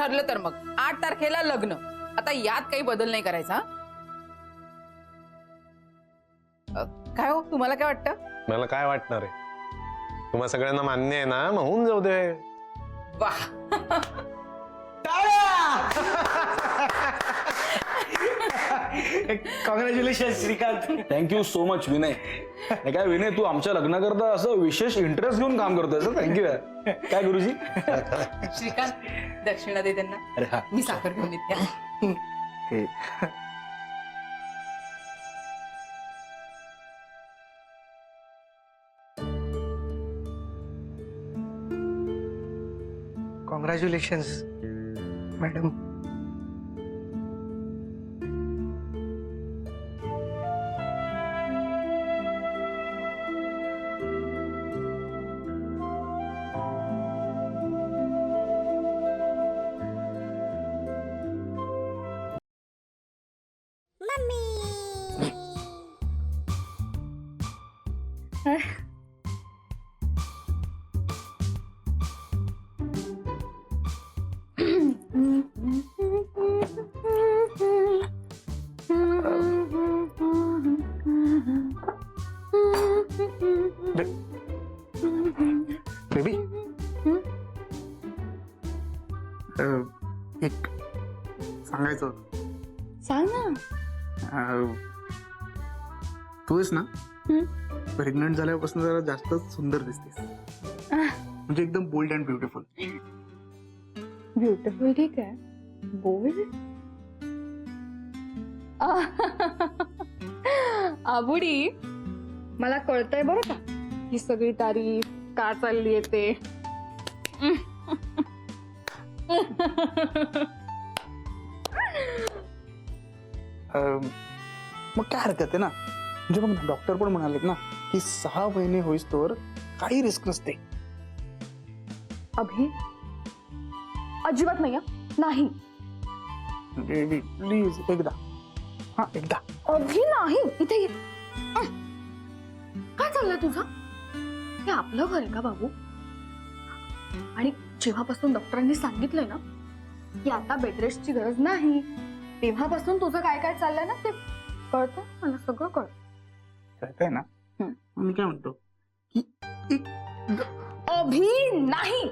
ठरलं तर मग 8 तारखेला लग्न. आता यात काही बदल नाही करायचा. काय हो, तुम्हाला काय वाटतं? मला काय वाटणार आहे? तुम्हाला सगळ्यांना मान्य आहे ना? मग होऊन जाऊ दे. वाह, congratulation Shrikant. Thank you so much Vinay. नाही काय विनय, तू आमच्या लग्नाकरता असं विशेष इंटरेस्ट घेऊन काम करतोय. थँक्यू यार. काय गुरुजी? श्रीकांत, दक्षिणा दे त्यांना. अरे हा, मी साखर घेऊन येते. Congratulation madam. बेबी, एक सांगायचं होतं. सांग ना. तू आहेस ना, प्रेग्नंट झाल्यापासून जरा जास्तच सुंदर दिसतेस. म्हणजे एकदम बोल्ड अँड ब्युटिफुल. ब्युटिफुल ठीक आहे, बोल्ड आबुडी. मला कळतंय बरं का ही सगळी तारीफ का चालली येते. मग काय हरकत आहे ना. म्हणजे बघ ना, डॉक्टर पण म्हणालेत ना की 6 महिने होईस तोवर काही रिस्क नसते. अभि, अजिबात नाही. नाही बेबी प्लीज, एकदा. हा, एकदा. अभि नाही. इथे ये. काय चाललंय तुझं? हे आपलं घर आहे का बाबू? आणि जेव्हापासून डॉक्टरांनी सांगितलंय ना की आता बेडरेस्टची गरज नाही, तेव्हापासून तुझं काय काय चाललंय ना ते कळतं मला. सगळं कळतं. कळतंय ना. मी काय म्हणतो की एक अभि नाही.